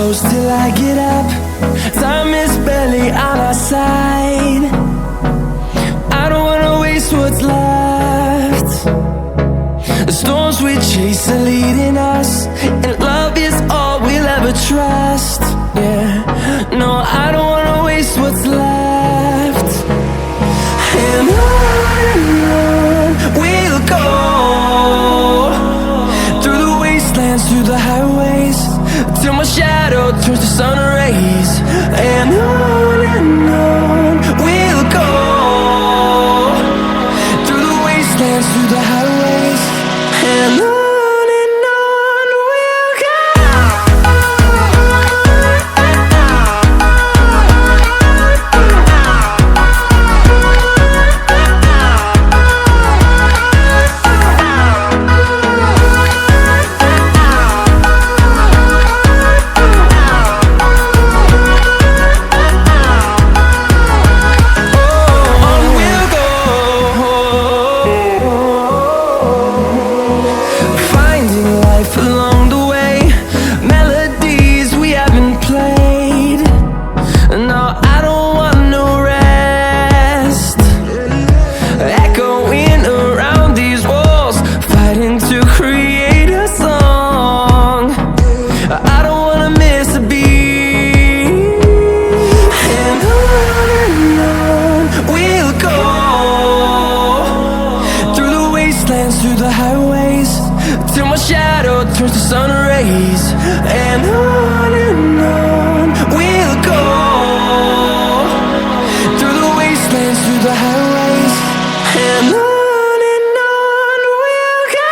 close till I get up. Time is barely on our side. I don't wanna waste what's left. The storms we chase are leading us, and love is all we'll ever trust. Yeah, no, I don't wanna waste what's left. And on we'll go, through the wastelands, through the highways, till my shadow turns to sun rays. And on we'll go, through the wastelands, through the highways, and on we'll go. Through the highways, till my shadow turns to sun rays. And on we'll go, through the wastelands, through the highways, and on we'll go.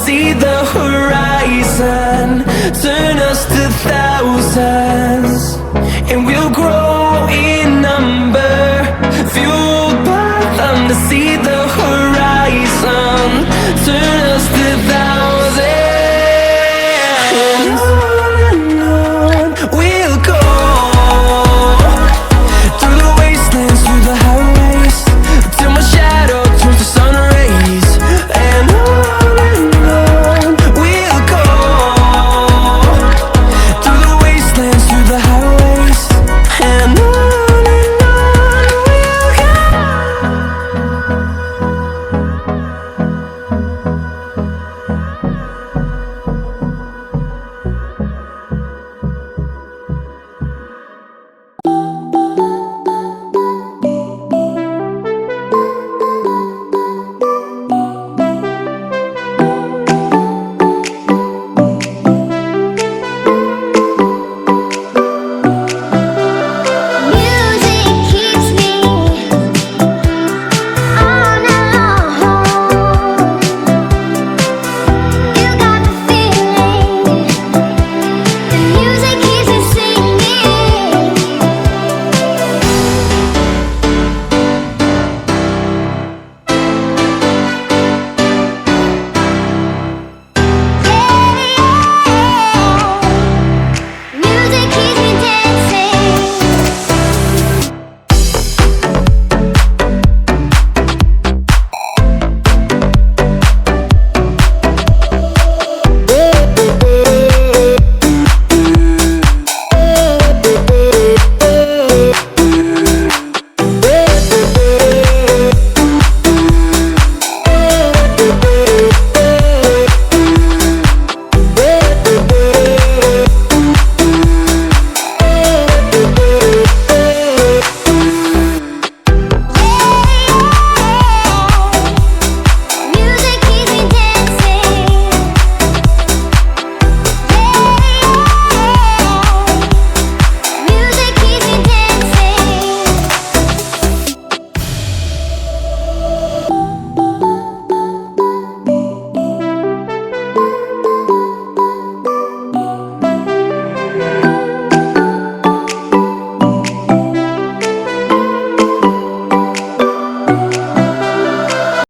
See the horizon, turn us to thousands, and we'll grow.